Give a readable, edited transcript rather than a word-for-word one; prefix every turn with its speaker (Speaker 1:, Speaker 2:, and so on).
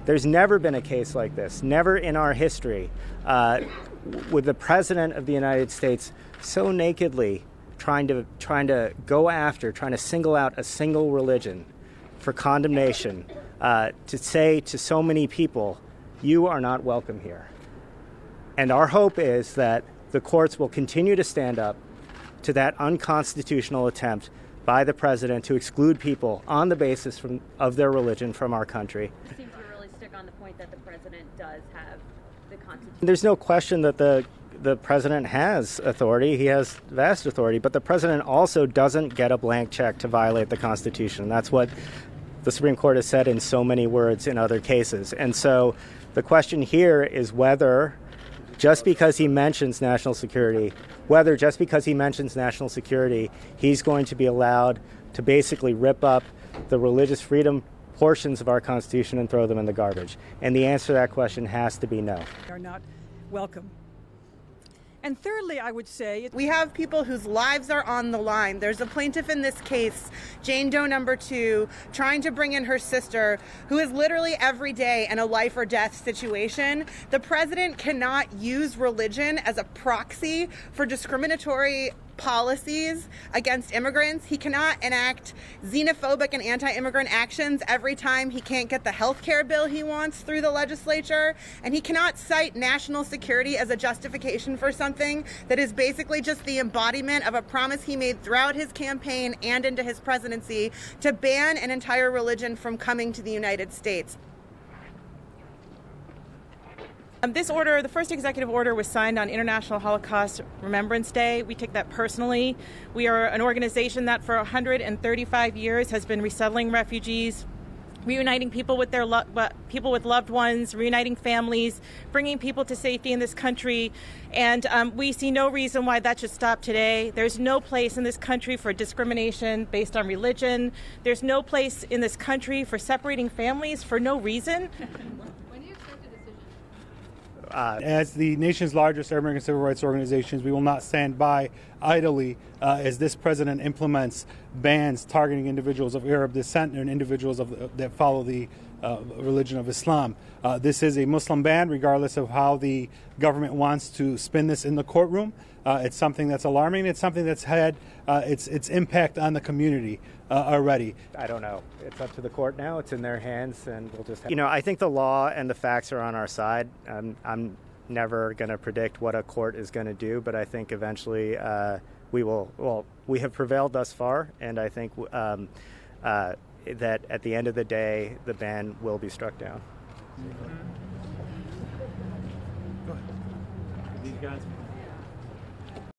Speaker 1: There's never been a case like this, never in our history, with the President of the United States so nakedly trying to single out a single religion for condemnation, to say to so many people, you are not welcome here. And our hope is that the courts will continue to stand up to that unconstitutional attempt by the president to exclude people on the basis of their religion from our country.
Speaker 2: You seem to really stick on the point that the president does have the Constitution.
Speaker 1: There's no question that the president has authority. He has vast authority, but the president also doesn't get a blank check to violate the Constitution. That's what the Supreme Court has said in so many words in other cases. And so the question here is whether just because he mentions national security, he's going to be allowed to basically rip up the religious freedom portions of our Constitution and throw them in the garbage. And the answer to that question has to be no.
Speaker 3: They are not welcome. And thirdly, I would say,
Speaker 4: we have people whose lives are on the line. There's a plaintiff in this case, Jane Doe number 2, trying to bring in her sister, who is literally every day in a life or death situation. The president cannot use religion as a proxy for discriminatory policies against immigrants. He cannot enact xenophobic and anti-immigrant actions every time he can't get the health care bill he wants through the legislature. And he cannot cite national security as a justification for something that is basically just the embodiment of a promise he made throughout his campaign and into his presidency to ban an entire religion from coming to the United States.
Speaker 5: This order, the first executive order, was signed on International Holocaust Remembrance Day. We take that personally. We are an organization that for 135 years has been resettling refugees, reuniting people with people with loved ones, reuniting families, bringing people to safety in this country. And we see no reason why that should stop today. There's no place in this country for discrimination based on religion. There's no place in this country for separating families for no reason.
Speaker 6: As the nation's largest American civil rights organizations, we will not stand by idly as this president implements bans targeting individuals of Arab descent and individuals that follow the religion of Islam. This is a Muslim ban, regardless of how the government wants to spin this in the courtroom. It's something that's alarming. It's something that's had its impact on the community already.
Speaker 1: I don't know. It's up to the court now. It's in their hands, and we'll just I think the law and the facts are on our side. I'm never going to predict what a court is going to do, but I think eventually we will. Well, we have prevailed thus far, and I think that at the end of the day, the ban will be struck down.
Speaker 6: Go ahead. These guys.